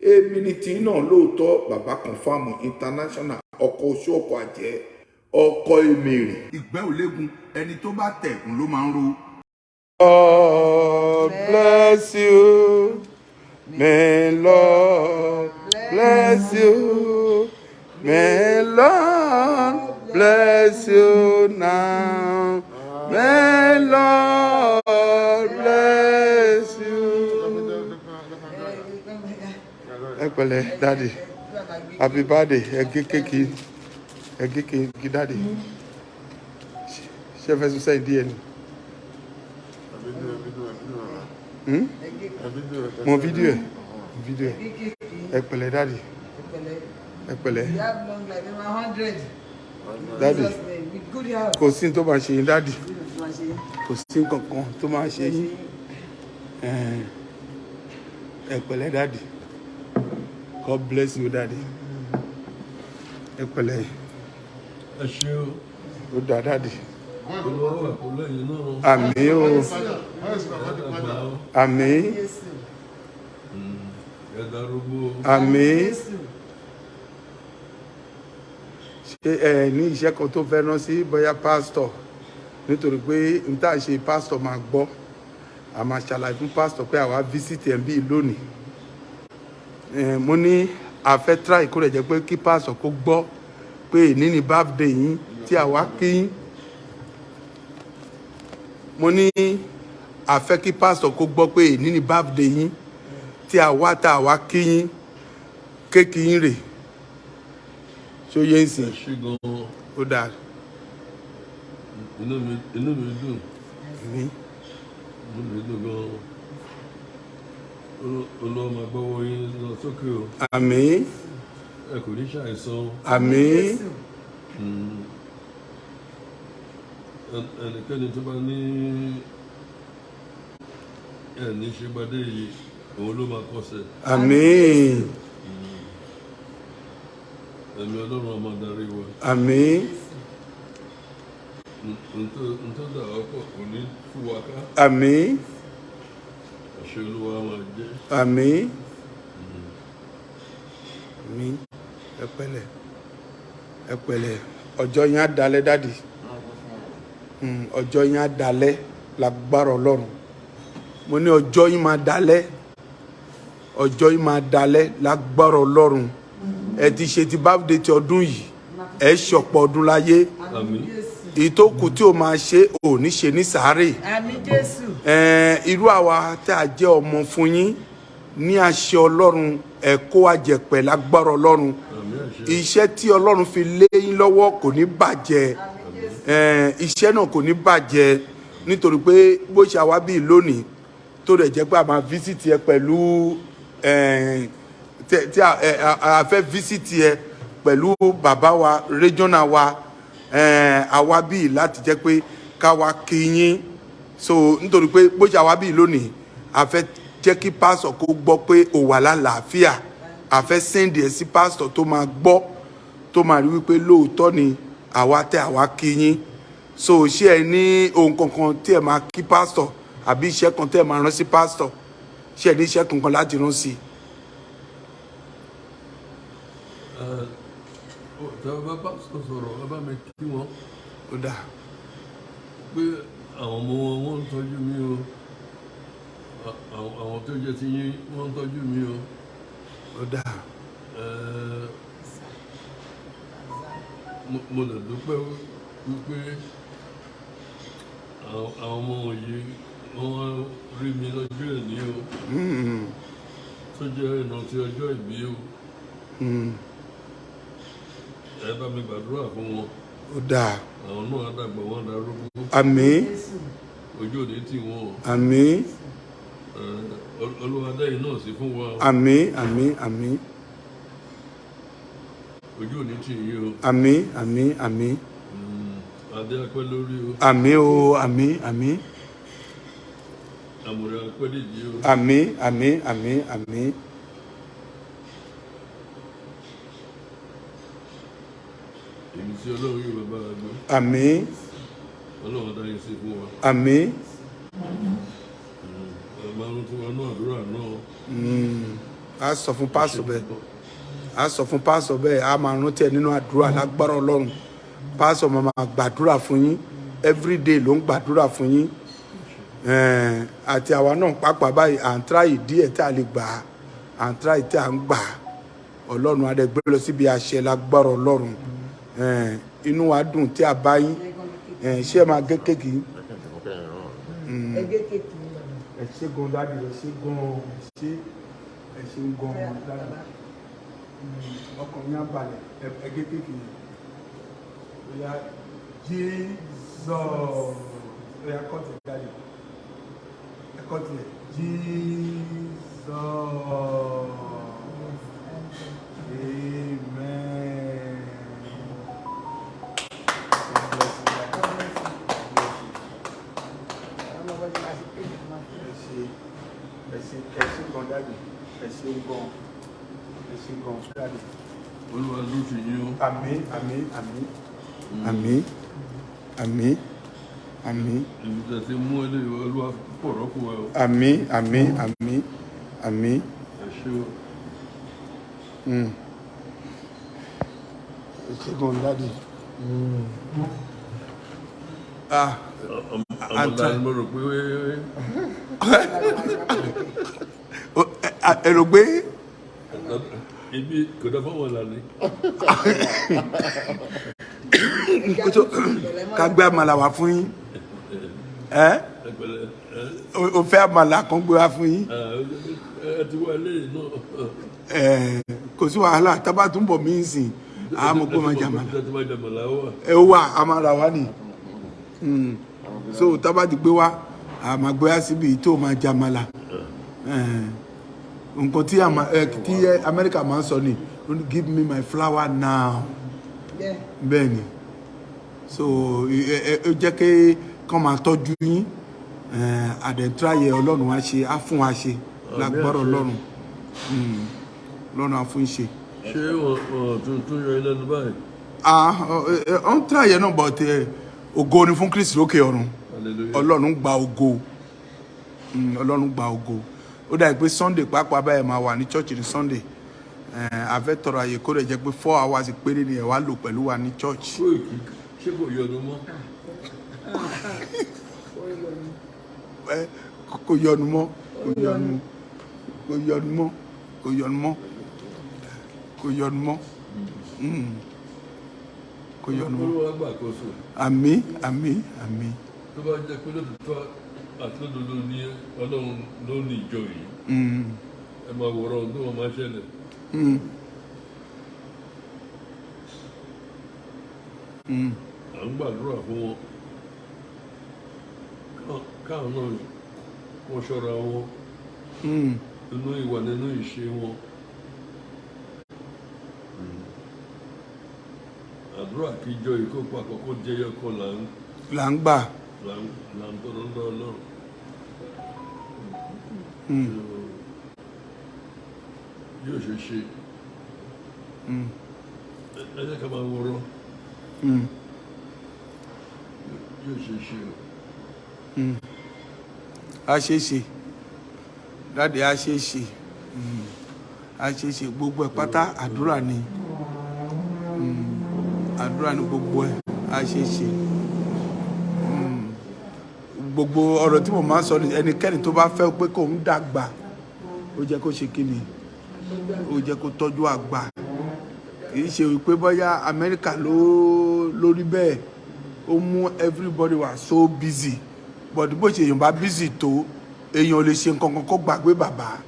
èmi ni tí náà lóòótọ́ bàbá confam international ọkọ̀ oṣù ọkọ̀ àjẹ́ ọkọ̀ Elemere. ìgbẹ́ òlégun ẹni tó bá tẹ̀gùn ló máa ń ro. God bless you. May Lord bless you. May Lord bless you now. May Lord bless you. Ẹ pẹ̀lẹ́ daddy, happy birthday. Ẹ gé kéèkì daddy. Ṣé fẹ́ sọ sẹ́yìn díẹ̀ ni? Mo fídíò ẹ̀. Ẹ pẹ̀lẹ́ daddy. Ẹ pẹ̀lẹ́. Daddy, kò sí tó máa ṣe yín daddy. Kò sí kankan tó máa ṣe yín. Ẹ pẹ̀lẹ́ daddy. God bless you daddy. Ẹ pẹ̀lẹ́. Ẹ ṣé o. Ó dá daddy. Àmín o. Àmín. Àmín. Ṣé ẹ ní iṣẹ́ kan tó fẹ́ rán sí bóyá pásítọ̀, nítorí pé n tá ṣe pásítọ̀ máa gbọ́, a máa ṣàlàyé fún pásítọ̀ pé àwa visit ẹ̀ ń bí lónìí. Mo ní a fẹ́ try kó rẹ̀ jẹ́ pé kí pásítọ̀ kó gbọ́ pé èní ni birthday yín tí àwa kí yín. Mo ní a fẹ́ kí pásítọ̀ kó gbọ́ pé èní ni birthday yín tí àwa tá àwa kí yín kéèkì yín rè. Ṣó yé ń sìn? Ẹ ṣé gan-an. Ó dáa. Inú mi dùn. Àmín. Inú mi dùn gan-an. Olúwa máa gbọ́wọ́ yín lọ sókè o. Àmín. Ẹ kò ní ṣàìsàn. Àmín. Ẹnikẹ́ni tó bá ní ẹni ṣe gbadé yìí, òun ló máa kọsẹ̀. Àmín. Ẹ̀mí Ọlọ́run á máa darí wa. Àmín. Ntọ́ dà wá pọ̀ kò ní fún wa ká. Àmín. Àṣẹ Olúwa máa jẹ́. Àmín. Àmín. Ẹ pẹ̀lẹ́. Ẹ pẹ̀lẹ́. Ọjọ́ yín á dalẹ̀ daddy. Ọjọ́ yín á dalẹ̀ lágbára Ọlọ́run. Mo ní ọjọ́ yín máa dalẹ̀. Ọjọ́ yín máa dalẹ̀ lágbára Ọlọ́run. Ẹ ti ṣe ti birthday ti ọdún yìí. Ẹ ṣọ̀pọ̀ ọdún láyé. Àmín. Èyí tó kù tí o máa ṣe ò ní ṣe ní sàárè. Àmín Jésù. Irú àwa tí a jẹ́ ọmọ fún yín ní àṣẹ Ọlọ́run, ẹ kó àjẹpẹ̀ lágbára Ọlọ́run. Iṣẹ́ tí Ọlọ́run fi lé yín lọ́wọ́ kò ní bàjẹ́. Iṣẹ́ náà kò ní bàjẹ́ nítorí pé bó ṣe àwa bíi lónìí tó rẹ̀ jẹ́ pé a máa visit ẹ pẹ̀lú tí a fẹ́ visit ẹ pẹ̀lú bàbá wa regional wa, àwa bíi láti jẹ́ pé ká wá kí yín. So nítorí pé bó ṣe àwa bíi lónìí a fẹ́ jẹ́ kí pásítọ̀ kó gbọ́ pé ó wà lálàáfíà. A fẹ́ send ẹ sí pásítọ̀ tó máa gbọ́, tó máa rí wípé lóòótọ́ ni àwa tẹ́ àwa kí yín. So ṣé ẹ ní ohun kankan tí ẹ máa kí pásítọ̀ àbí iṣẹ́ kan tí ẹ máa rán sí pásítọ̀? Ṣé ẹ ní iṣẹ́ kankan láti rán sí? Tẹ́wọ́ bá pásítọ̀ sọ̀rọ̀, ẹ bá mi kí wọn. Ó dáa. Pé àwọn ọmọ wọn ń tọ́jú mi o. Àwọn tó jẹ́ ti yín wọ́n ń tọ́jú mi o. Ó dáa. Mo lè dúpẹ́ wípé àwọn ọmọ yìí wọ́n rí mi lọ́jọ́ ẹ̀ní o. Tó jẹ́ ìrántí ọjọ́ ìbí o. Ẹ bá mi gbàdúrà fún wọn. Ó dáa. Àwọn náà á dàgbà wọ́n darúgbó. Àmín. Ojú òní tì wọ́n. Àmín. Olúwa dá yín náà sí fún wa. Àmín. Àmín. Àmín. Ojú òní tì yín o. Àmín. Àmín. Àmín. Adé apẹ́ lórí o. Àmín o. Àmín. Àmín. Àmùrè apẹ́ dèjì o. Àmín. Àmín. Àmín. Àmín. Èmi tí Ọlọ́run yóò bàbá wa gbọ́. Àmín. Ọlọ́run dá yín sí fún wa. Àmín. Máa ń tún wa náà àdúrà náà. a sọ fún pásítọ̀ bẹ́ẹ̀ a sọ fún pásítọ̀ bẹ́ẹ̀ a máa rántí ẹ nínú àdúrà lágbára Ọlọ́run pásítọ̀ máa gbàdúrà fún yín everyday ló ń gbàdúrà fún yín àti àwa náà pàápàá báyìí à ń tíráyì díẹ̀ tí a lè gbà á à ń tíráyì tí a ń gbà á Ọlọ́run á dẹ̀ gbé lọ síbi àṣẹ lágbára Ọlọ́run inú wa dùn tí a bá yín ṣé ẹ máa gé kéèkì yín. ẹ ṣé gan dáàdi ẹ ṣé gan ẹ ṣé gan dáàdi ọkàn yín á balẹ̀ ẹ gé kéèkì yín. Oya Jesus oya kọ́tì dáàdi ẹ kọ́tì ẹ Jesus amen. ẹ ṣé gan dáàdi ẹ ṣé gan dáàdi. Olúwa ló fi yín o. Àmín àmín àmín àmín àmín àmín. Ìgbà tí mú eléyìí Olúwa pọ̀ rọ́pò wa o. Àmín àmín àmín àmín. Ẹ ṣé o. Ẹ ṣé gan dáàdi. Àmàlà ni mo rò pé ẹ rò pé ibi kò dá fọwọ́ là ní. ká gbé àmàlà wá fún yín o fẹ́ àmàlà kan gbé wá fún yín. Ẹ ti wá eléyìí náà. Kò sí wàhálà tábà tún bọ̀ mí sìn àmọ́ pé máa jàmàlà ẹ wà á máa ra wá nì so tábà ti gbé wá a máa gbé wá síbi tó máa jàmàlà nǹkan tí Amẹ́ríkà máa ń sọ ni give me my flour now bẹ́ẹ̀ ni so ó jẹ́ kí kán máa tọ́jú yín àdẹ̀ntráyẹ Ọlọ́run á ṣe á fún wa ṣe lágbọ́rọ̀ Ọlọ́run Ọlọ́run á fún ṣe. Ṣé wọn tuntun yọ ilé ẹnu báyìí. Ó ń tráyẹ náà bọ̀ tẹ ògo ni fún Kristi lókè ọ̀run Ọlọ́run gba ògo Ọlọ́run gba ògo ó dà pé Sunday pàápàá báyìí máa wà ní church ní Sunday àfẹ́ tọrọ àyè kó rẹ̀ jẹ́ pé 4 hours péré ni ẹ̀ wá lò pẹ̀lú wa ní church. Ṣé kò yọnu mọ́. Kò yọnu mọ́ kò yọnu mọ́ kò yọnu mọ́ kò yọnu mọ́ kò yọnu mọ́. Olúwa gbàkóso. Àmín àmín àmín. Tó bá jẹ́ pé lóòótọ́ àti lódodo ní Ọlọ́run ló ní ìjọ yìí. Ẹ máa wòrán ohun tó wọ́n máa ṣẹlẹ̀. À ń gbàdúrà fún wọn káwọn náà wọ́n ṣọ́ra wọn nínú ìwà nínú ìṣe wọn. Àdúrà kíjọ ìkópa àkọ́kọ́ jẹyọ kan là ń gbà. Là ń tọrọ ńlọ Ọlọ́run. Yóò ṣe ṣe. Ẹ jẹ́ ká máa wòrán. Yóò ṣe ṣe o. A ṣe ṣe dáàdi a ṣe ṣe a ṣe ṣe gbogbo ẹ̀ pátá àdúrà ni àdúrà ni gbogbo ẹ̀ a ṣe ṣe gbogbo ọ̀rọ̀ tí mo máa ń sọ ni ẹnikẹ́ni tó bá fẹ́ pé kò ń dàgbà ó jẹ́ kó ṣe kíni ó jẹ́ kó tọ́jú àgbà kì í ṣe wípé bóyá Amẹ́ríkà lórí bẹ́ẹ̀ ó mú everybody wà so busy but bó ṣe èèyàn bá busy tó èèyàn ò lè ṣe nǹkan kan kó gbàgbé bàbá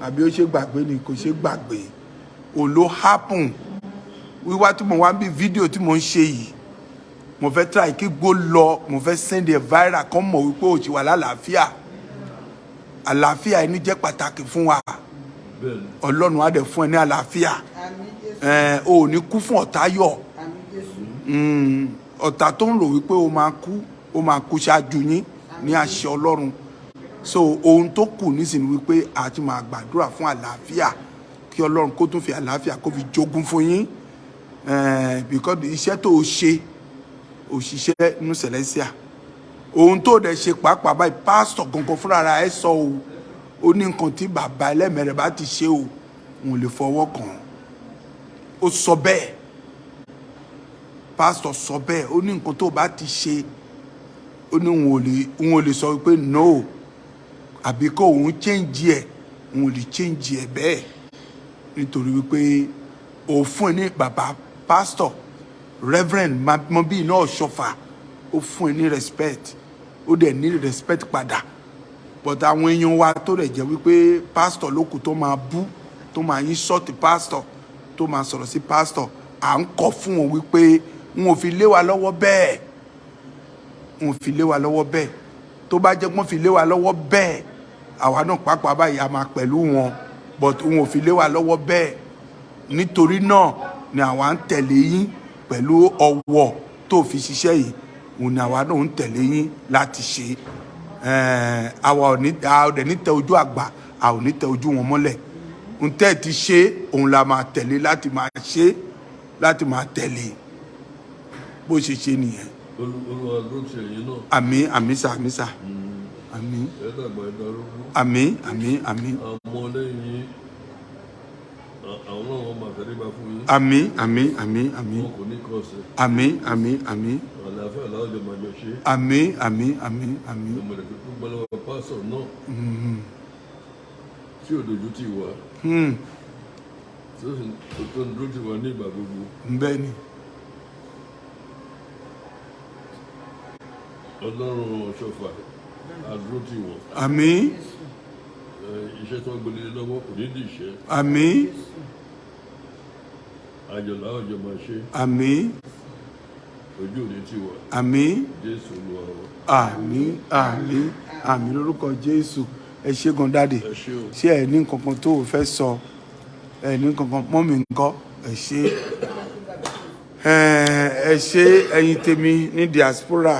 àbí ó ṣe gbàgbé ni kò ṣe gbàgbé òun ló happen wíwá tí mo wá bí fídíò tí mo ń ṣe yìí mo fẹ́ try kí gbó lọ mo fẹ́ send a viral kan mọ̀ wípé ó ti wà lálàáfíà àlàáfíà ẹni jẹ́ pàtàkì fún wa Ọlọ́run á dẹ̀ fún ẹ ní àlàáfíà o ò ní kú fún ọ̀tá yọ̀ ọ̀tá tó ń rò wípé ó máa kú ṣáájú yín ní àṣẹ Ọlọ́run so ohun tó kù nísìnyí wípé a ti máa gbàdúrà fún àlàáfíà kí Ọlọ́run kó tún fi àlàáfíà kó fi jogún fún yín because iṣẹ́ tó o ṣe òṣìṣẹ́ nínú Celestia ohun tó dẹ̀ ṣe pàápàá báyìí pásítọ̀ gangan fúnra ẹ̀ sọ o ó ní nǹkan tí bàbá Ẹlẹ́mẹ̀rẹ̀ bá ti ṣe o òun lè fọwọ́ kàn ó sọ bẹ́ẹ̀ pásítọ̀ sọ bẹ́ẹ̀ ó ní nǹkan tó bá ti ṣe ó ní òun ò lè sọ pé no àbí kó òun change ẹ̀ òun ò lè change ẹ̀ bẹ́ẹ̀ nítorí wípé òun fún ẹ ní bàbá pásítọ̀ reverend mọ́bí náà ṣọfà ó fún ẹ ní respect ó dẹ̀ ní respect padà but àwọn èèyàn wa tó rẹ̀ jẹ́ wípé pásítọ̀ ló kù tó máa bú tó máa yín ṣọ́ọ̀tì pásítọ̀ tó máa sọ̀rọ̀ sí pásítọ̀ à ń kọ́ fún wọn wípé wọn ò fi lé wa lọ́wọ́ bẹ́ẹ̀ wọn ò fi lé wa lọ́wọ́ bẹ́ẹ̀ tó bá jẹ́ pé wọ́n fi lé wa lọ́wọ́ bẹ́ẹ̀ àwa náà pàápàá báyìí a máa pẹ̀lú wọn but wọn ò fi lé wa lọ́wọ́ bẹ́ẹ̀ nítorí náà ni àwa ń tẹ̀lé yín pẹ̀lú ọwọ́ tó fi ṣiṣẹ́ yìí òun ni àwa náà ń tẹ̀lé yín láti ṣe àwa ò dẹ̀ ní tẹ ojú àgbà a ò ní tẹ ojú wọn mọ́lẹ̀ ń tẹ́ ti ṣe òun la máa tẹ̀lé láti máa ṣe láti máa tẹ̀lé bó ṣe ṣe nìyẹn. Olúwa ló ṣe yín náà. àmín àmín sà àmín sà àmín ẹ dàgbà ẹ darúgbó. àmín àmín àmín. àwọn ọmọ lẹ́yìn yín àwọn náà wọ́n máa tẹ̀lé bá fún yín. àmín àmín àmín àmín. wọn kò ní kọsẹ̀. àmín àmín àmín. àlàáfíà láwùjọ máa jọ ṣe. àmín àmín àmín àmín. ìmọ̀lẹ̀ pípé gbọ́dọ̀ pásọ̀ náà tí òdòdó ti wà tó ń dúró ti wà ní ìgbà gbogbo. bẹ́ẹ̀ ni. Ọlọ́run ọ̀ṣọ́fà àdúró ti wọ̀. àmín. Iṣẹ́ tó ń gbélé lọ́wọ́ kò ní di iṣẹ́. àmín. Àjọ̀lá ọjọ́ máa ṣe. àmín. Ojú òní ti wà. àmín. Jésù Olúwa wa. àmín àmín àmín lórúkọ Jésù. ẹ ṣé gan dáàdì Ẹ ṣé o. ṣé ẹ ní nǹkankan tó o fẹ́ sọ ẹ ní nǹkankan mọ́mì ńkọ́ ẹ ṣé ẹ ṣé ẹ̀yin tèmi ní diaspora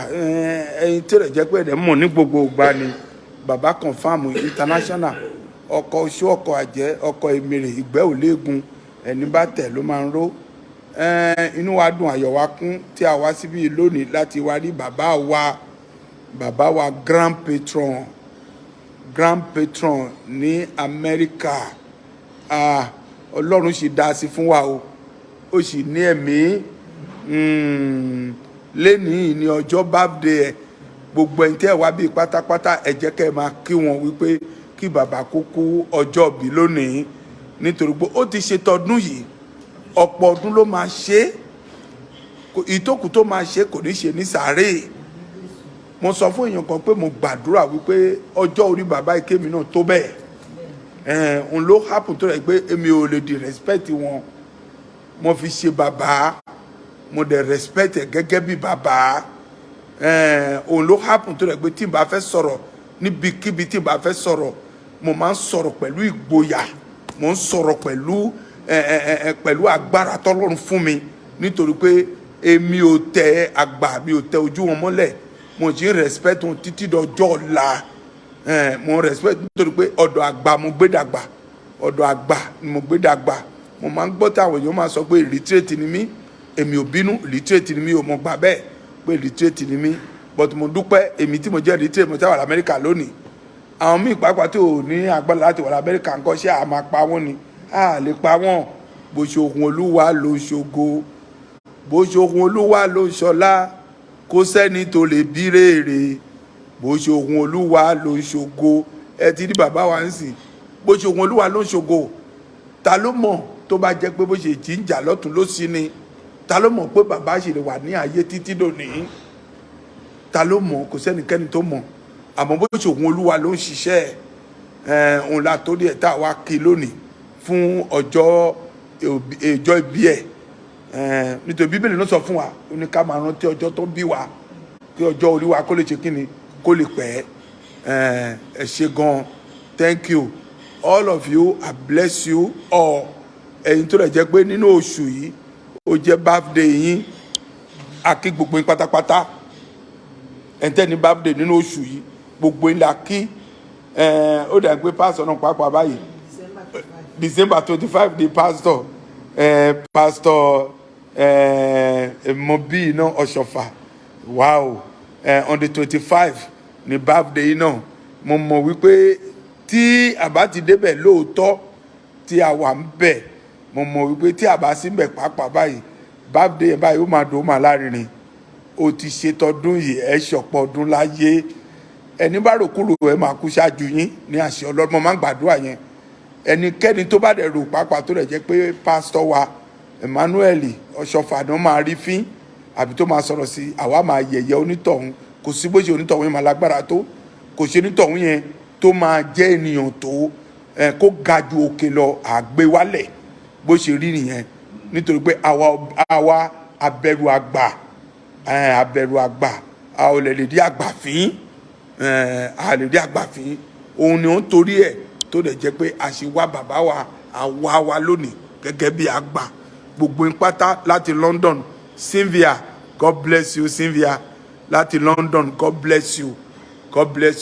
ẹ̀yin tó rẹ̀ jẹ́ pé ẹ̀dẹ̀ mọ̀ ní gbogbo ìgbà ni bàbá confam international ọkọ̀ oṣù ọkọ̀ àjẹ́ ọkọ̀ èmèrè ìgbẹ́ òléegun ẹni bá tẹ̀ ló máa ń ró inú wa dùn ayọ̀ wa kún tí a wá síbí lónìí láti wá rí bàbá wa grand patron ní Amẹ́ríkà Ọlọ́run sì dá sí fún wa o ó sì ní ẹ̀mí lénìí ní ọjọ́ birthday ẹ̀ gbogbo ẹ̀yin tẹ́ ẹ̀ wá bíi pátápátá ẹ jẹ́ kẹ́ ẹ máa kí wọn wípé kí bàbá kó kú ọjọ́ bí lónìí nítorí pé ó ti ṣe tọdún yìí ọ̀pọ̀ ọdún ló máa ṣe ìtókù tó máa ṣe kò ní ṣe ní sàárè mo sọ fún èèyàn kan pé mo gbàdúrà wípé ọjọ́ orí bàbá ìkémi náà tó bẹ́ẹ̀ òun ló happen tó rẹ̀ pé èmi ò lè di respect wọn mo fi ṣe bàbá mo dẹ̀ respect ẹ̀ gẹ́gẹ́ bí bàbá òun ló happen tó rẹ̀ pé tí n bá fẹ́ sọ̀rọ̀ níbikíbi tí n bá fẹ́ sọ̀rọ̀ mo máa ń sọ̀rọ̀ pẹ̀lú ìgboyà mo ń sọ̀rọ̀ pẹ̀lú agbára tọ́lọ́run fún mi nítorí pé èmi ò tẹ àgbà mi ò tẹ ojú wọn mọ́lẹ̀ mo jí respect wọn títí dọjọ́ ọ̀la mo respect nítorí pé ọ̀dọ̀ àgbà mo gbé dàgbà ọ̀dọ̀ àgbà ni mo gbé dàgbà mo máa ń gbọ́ táwọn èèyàn máa sọ pé illiterate ni mí èmi ò bínú illiterate ni mí ò mọ̀ gbà bẹ́ẹ̀ pé illiterate ni mí but mo dúpẹ́ èmi tí mo jẹ́ illiterate mo ti wà lamẹ́ríkà lónìí àwọn míì pàápàá tí ò ní agbára láti wà lamẹ́ríkà ńkọ́ ṣé a máa pa wọ́n ni a lè pa wọ́n bó ṣe ohun Olúwa ló ń ṣògo bó ṣe ohun Olúwa ló ń ṣọlá kò sẹ́ni tó lè bí rèèrè bó ṣe ohun Olúwa ló ń ṣògo ẹ ti rí bàbá wa ń sìn bó ṣe ohun Olúwa ló ń ṣògo ta ló mọ̀ tó bá jẹ́ pé bó ṣe jíjà lọ́tún ló sí ni ta ló mọ̀ pé bàbá ṣe lè wà ní ayé títí dòní ta ló mọ̀ kò sẹ́nikẹ́ni tó mọ̀ àmọ́ bó ṣe ohun Olúwa ló ń ṣiṣẹ́ òun la torí ẹ̀ tá a wá kí lónìí fún ọjọ́ ìbí ẹ̀ nítorí Bíbélì ló sọ fún wa ó ní ká máa rántí ọjọ́ tó bí wa kí ọjọ́ orí wa kó lè ṣe kí ni kó lè pẹ́ ẹ ṣé gan thank you all of you I bless you all ẹ̀yin tó rẹ̀ jẹ́ pé nínú oṣù yìí ó jẹ́ birthday yín a kí gbogbo yín pátápátá ẹ̀ńtẹ́ ní birthday nínú oṣù yìí gbogbo yín la kí ó dà pé pásítọ̀ náà pàápàá báyìí December 25 di pastor pastor Mobi náà Ọ̀ṣọ́fà wow on the 25 ní birthday náà mo mọ̀ wípé tí àbá ti débẹ̀ lóòótọ́ tí a wà ń bẹ̀ mo mọ̀ wípé tí àbá sí bẹ̀ pàápàá báyìí birthday báyìí ó máa dùn ó máa lárinrin o ti ṣe tọdún yìí ẹ ṣọ̀pọ̀ ọdún láyé ẹni bá rò kúrò ẹ máa kú ṣáájú yín ní àṣẹ Ọlọ́run máa ń gbàdúrà yẹn ẹnikẹ́ni tó bá dẹ̀ rò pàápàá tó dẹ̀ jẹ́ pé pásítọ̀ wa Emmanuel Ọ̀ṣọ́fà ni wọ́n máa rí fín àbí tó máa sọ̀rọ̀ sí àwa máa yẹ̀yẹ́ onítọ̀hún kò sí bó ṣe onítọ̀hún yẹn máa lágbára tó kò ṣe onítọ̀hún yẹn tó máa jẹ́ ènìyàn tó kó ga ju òkè lọ àgbéwálẹ̀ bó ṣe rí nìyẹn nítorí pé àwa abẹ̀rù àgbà a ò lè rí àgbà fín a lè rí àgbà fín òun ni ó ń torí ẹ̀ tó dẹ̀ jẹ́ pé àṣewá bàbá wa àwa wa lónìí gẹ́gẹ́ bí àgbà gbogbo pátá láti London Cynthia God bless you Cynthia láti London God bless you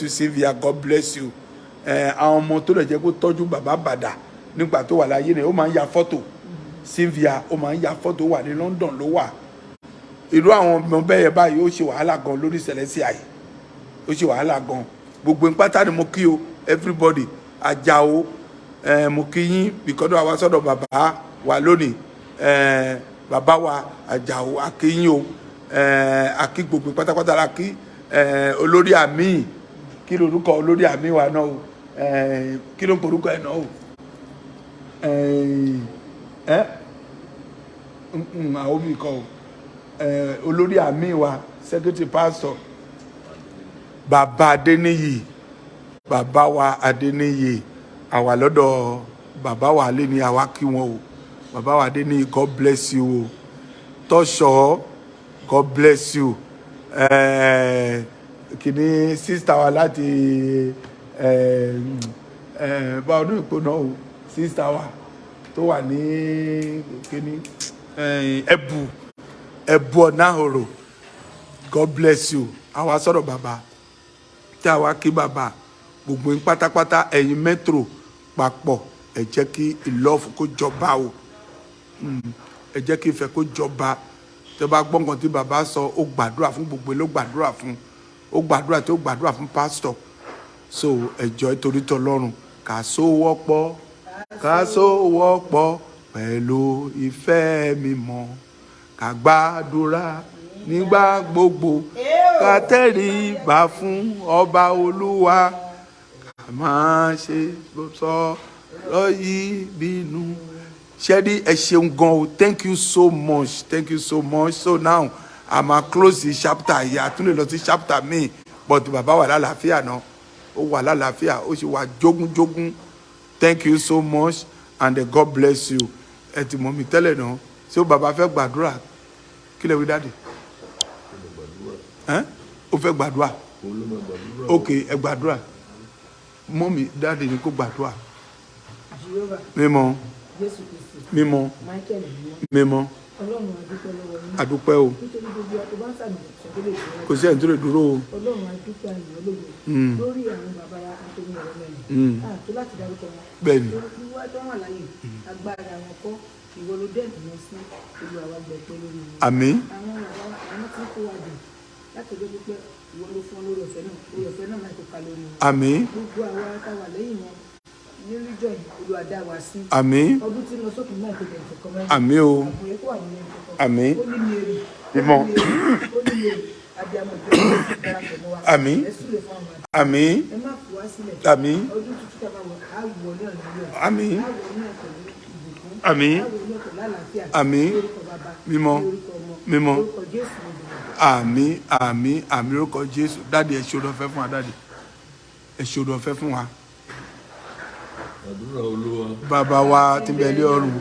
Cynthia God bless you àwọn ọmọ tó dẹ̀ jẹ́ kó tọ́jú bàbá bàdà nígbà tó wà láyé rẹ̀ ó máa ń ya fọ́tò Cynthia ó máa ń ya fọ́tò wà ní London ló wà irú àwọn ọmọ bẹ́ẹ̀ báyìí ó ṣe wàhálà gan lórí Celestia yìí ó ṣe wàhálà gan gbogbo pátá ni mo kí o everybody Àjàó mo kí yín bìkọ́dọ̀ àwa sọ́dọ̀ bàbá wa lónìí bàbá wa Àjàó akíyín o akí gbogbo pátápátá la kí olórí àmì kí lorúkọ olórí àmì wa náà o kí ló ń porúkọ ẹ̀ náà o àwọn mi kọ o olórí àmì wa secretary pastor bàbá Adéníyì bàbá wa Adéníyì àwa lọ́dọ̀ bàbá wa lé ní àwa kí wọn o bàbá wa Adéníyì God bless you o Tọ́ṣọ̀ God bless you kìíní sister wa láti bá ọdún ìpò náà o sister wa tó wà ní kìíní ẹ̀bù ọ̀nàhòrò God bless you àwa sọ̀rọ̀ bàbá tí àwa kí bàbá gbogbo yín pátápátá ẹ̀yin metro papọ̀ ẹ jẹ́ kí ìlọ́ọ̀fù kó jọba o ẹ jẹ́ kí ìfẹ́ kó jọba tẹ́ bá gbọ́ nǹkan tí bàbá sọ ó gbàdúrà fún gbogbo ló gbàdúrà fún ó gbàdúrà tí ó gbàdúrà fún pásítọ̀ so ẹjọ́ ìtorí tọlọ́run ká sowọ́pọ̀ pẹ̀lú ìfẹ́ mímọ́ ká gbàdúrà nígbà gbogbo ká tẹríba fún ọba Olúwa ká máa ṣe sọ lọ́yìí bínú. Shedi ẹ ṣeun gan o thank you so much so now I'm a close the chapter yìí àtúnlẹ̀ lọ sí chapter mi but bàbá wà lálàáfíà náà ó wà lálàáfíà ó sì wà jógúnjógún thank you so much and God bless you ẹ ti mọ̀ mi tẹ́lẹ̀ náà ṣé o bàbá fẹ́ gbàdúrà kí lè wí dáàdì ó fẹ́ gbàdúrà ok ẹ gbàdúrà mọ́mì dáàdì ni kó gbàdúrà mímọ́ mímọ́ mímọ́ adúpẹ́ o kò sí ẹni tó lè dúró o Ọlọ́run adúpẹ́ àyàn ológun lórí àwọn bàbá àtòmí Elemere tó láti dárúkọ wọn bẹ́ẹ̀ni wíwá tó wà láyé agbára wọn kọ́ ìwọ ló dẹ́ẹ̀dì wọn sí olú àwọn gbẹ̀pẹ́ lórí wọn àmín àwọn àwọn tí kò wá dé láti ọjọ́ pípẹ́ ìwọ ló fún lórí ọ̀fẹ́ náà láti pa lórí wọn àmín gbogbo àwọn táwà lẹ́yìn wọn ní ríjọ olùwàdà wá sí àmín ọdún tí mo sókè náà tó tẹ̀sán kọ́ mẹ́rin àmín o àbúrẹ́ kó wà nínú ẹ̀kọ́ àmín ó ní mi èrè mímọ́ ó ní mi èrè abiyamọ ìjọba darapọ̀ mọ́ wa àmín ẹ súre fún àwọn àmín ẹ má fi wá sílẹ̀ àmín ọdún tuntun tá a bá wọ àwọ̀ ní ọ̀nà ilé àmín àwọ̀ ní ọ̀pọ̀ ìbùkún àmín àwọ̀ ní ọ̀pọ̀ lálàáfíà àmín lórúkọ bàbá mímọ́ lórúkọ ọmọ mímọ́ lórúkọ Jésù olùwà. àmín àmín àmín lórúkọ Jésù dáàdi ẹ ṣe ọ̀fẹ́ fún wa dáàdi ẹ ṣe ọ̀fẹ́ fún wa. àdúrà Olúwa. Bàbá wa tí ń bẹ ní ọ̀run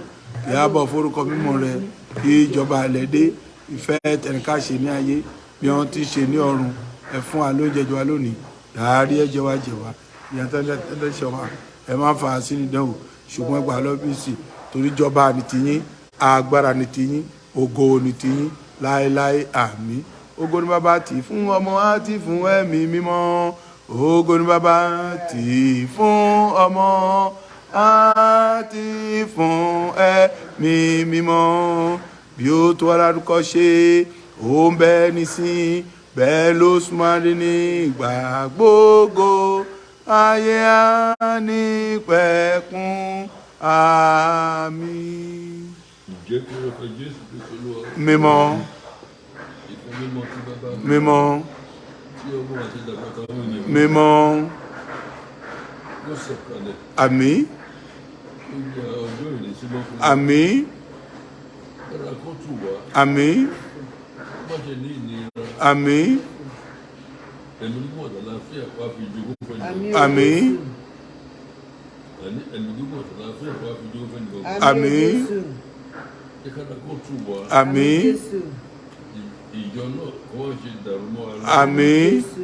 kí á bọ̀ forúkọ mímọ́ rẹ kí ìjọba alẹ́ dé ìfẹ́ tẹ̀ríkà ṣe ní ayé bí wọ́n ti ṣe ní ọ̀run ẹ fún wa lóúnjẹ jẹ wa lónìí dárí ẹ̀jẹ̀ wa jẹ wa ìyàtọ̀ ẹ̀dẹ́sẹ̀ wa ẹ má fà á sí ìdánwò ṣùgbọ́n ẹgbàá lọ́bíìsì torí ìjọba ní tiyín agbára ní tiyín ògo ní tiyín láéláé àmín ògo ní bàbá tì fún ọmọ àti fún ẹ̀mí mímọ́ ògo ní bàbá tì fún ọmọ àti fún ẹ̀mí mímọ́ bí ó tó alárúkọ ṣe ó ń bẹ nísìn bẹ́ẹ̀ ló súnmọ́ ní ìgbà gbogbo ayé ànípẹ̀kun àmín. Ǹjẹ́ kí o fẹ́ Jésù Kristi Olúwa? Mímọ́, Ìfẹ́ mímọ́ tí bàbá mi. mímọ́, Tí ọmọ àti ìdàgbà táwọn ènìyàn. mímọ́, Yóò sọ̀kalẹ̀. àmín, Gbogbo ọjọ́ ìrètí lọ fún wa. àmín, Ẹ̀rọ kó tù wá. àmín, Má ṣe ní ìnira. àmín, Ẹ̀mí gígùn àtàlàáfíà wá fi jogún fún ẹnì Àmín. kan. àmín, Àní ẹ̀mí gígùn àtàlàáfíà wá fi jogún fún ẹnì kan. Àmín. Jésù. Ìkànnà kó tù wá. àmín, Jésù. Ìjọ náà kó má ṣe dàrú mọ́ ara. àmín, Jésù.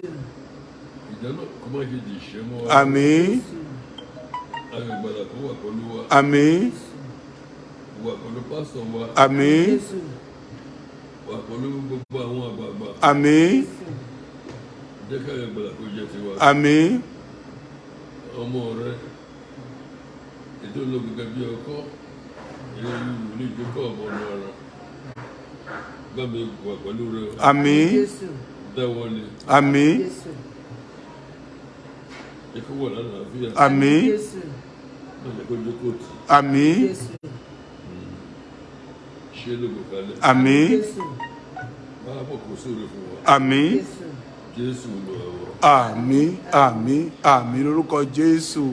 Ìjọ náà kó má ṣe dìṣẹ́ mọ́ wa. àmín, Ayọ̀ ìgbàlà kó wà pẹ̀lú wa. àmín, Wà pẹ̀lú pásítọ̀ wa. àmín, Jésù. Wà pẹ̀lú gbogbo àwọn àgbààgbà. àmín, Jẹ́ ká ayọ̀ ìgbàlà kó jẹ́ tiwa. àmín, Ọmọ rẹ ètò ológun gẹ́gẹ́ bí ọkọ ilé ìlú ní ìjókòó ọmọ ọ̀nà ọ̀rọ̀ bá mi wà pẹ̀lú rẹ àmín, Jésù. dáwọlé àmín, Jésù. ikú wà lálàáfíà àmín, Jésù. náà lè kó jókòó tì àmín, Jésù. ṣé lógo kalẹ̀ àmín, Jésù. bá a bọ̀ kó sóore fún wa àmín, Jésù. Jésù lọ àwọ̀ àmín, àmín, àmín lórúkọ Jésù.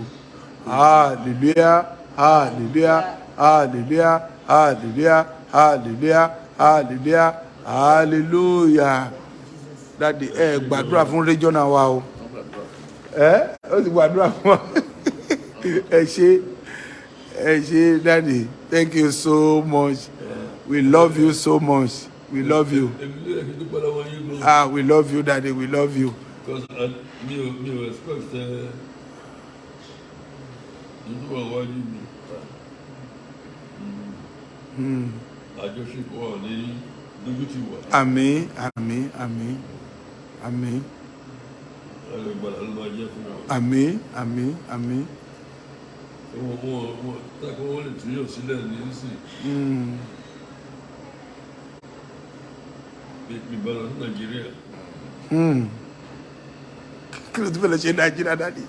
Hallelujah, hallelujah, hallelujah, hallelujah, hallelujah, hallelujah, hallelujah. Daddy, gbàdúrà fún regional wa o. Ó sì gbàdúrà fún wa. Ẹ ṣé Daddy, thank you so much. We love you so much. We love you. èmi ló yẹ kí n dúpẹ́ lọ́wọ́ yín gan We love you, Daddy. We love you. because mi ò expect nínú àwọn wájú mi àjọṣepọ̀ wà ní dójútì wà Àmín, àmín, àmín, àmín, ayọ̀ ìgbàlà ló máa jẹ́ fún wa. àmín, àmín, àmín. Wọ́n tako wọ́n lè túyọ̀ sílẹ̀ ní sí ìbára ní Nàìjíríà. Kí ló tún fẹ́ lọ ṣe Nàìjíríà, Daddy?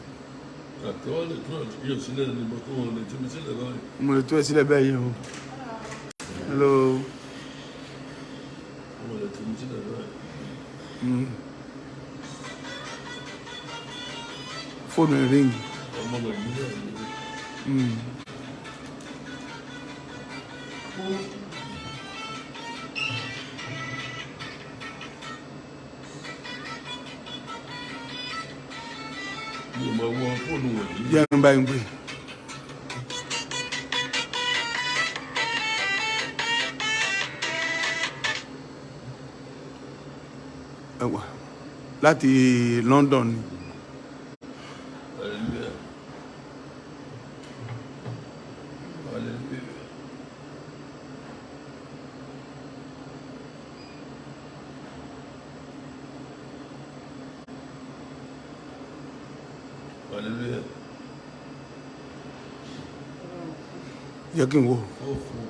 Àti wọ́n lè túyọ̀ sílẹ̀ ní bọ́tún wọn lè túmi sílẹ̀ báyìí. Mo lè tú ẹ sílẹ̀ bẹ́ẹ̀ yẹn o. Hello. Wọ́n lè túmi sílẹ̀ báyìí. Fóònù ẹ̀ ring. Ọmọ Nàìjíríà ni mi ò máa wọ fóònù wọ̀nyí. Jẹ́ ń bá yín pè. Ẹ wà láti London ni. Hallelujah. Hallelujah. Hallelujah. Jẹ́ kí n wò. Ó fún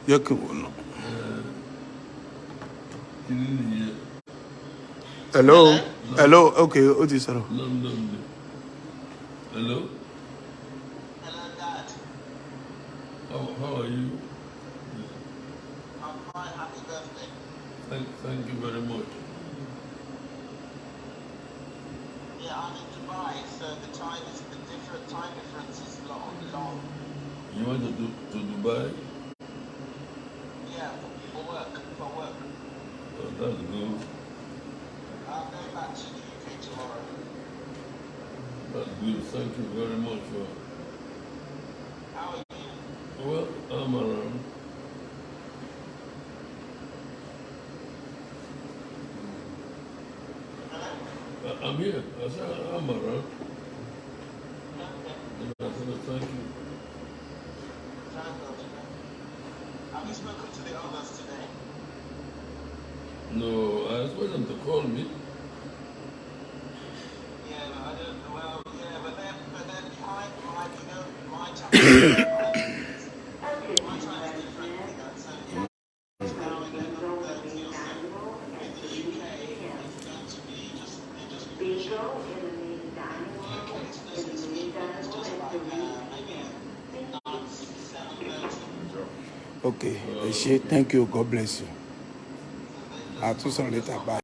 Jẹ́ kí n wò náà. kìíní nìyẹn Hello. Hello. Okay, ó ti sọ̀rọ̀. London ni. Hello. Hello, Dad. How are you? I'm fine. Happy birthday. Thank you very much. Yeah, I'm in Dubai, so the time difference is long. You want to Dubai? Yeah, for work. Oh, that's good. I'll go back to the UK tomorrow. That's good. Thank you very much. How are you? Well, I'm around. I'm here. I said I'm around. Okay. I said thank you. Thank God. Have you spoken to the others today? No, I expect them to call me. Yeah, no, I don't. Well, yeah, but they're behind. My time. My time is different. You know, so it's now 11:30 or so. In the UK, it's going to be just finished. Okay. Okay, ẹ ṣé, thank you, God bless you. I'll talk some later, bye.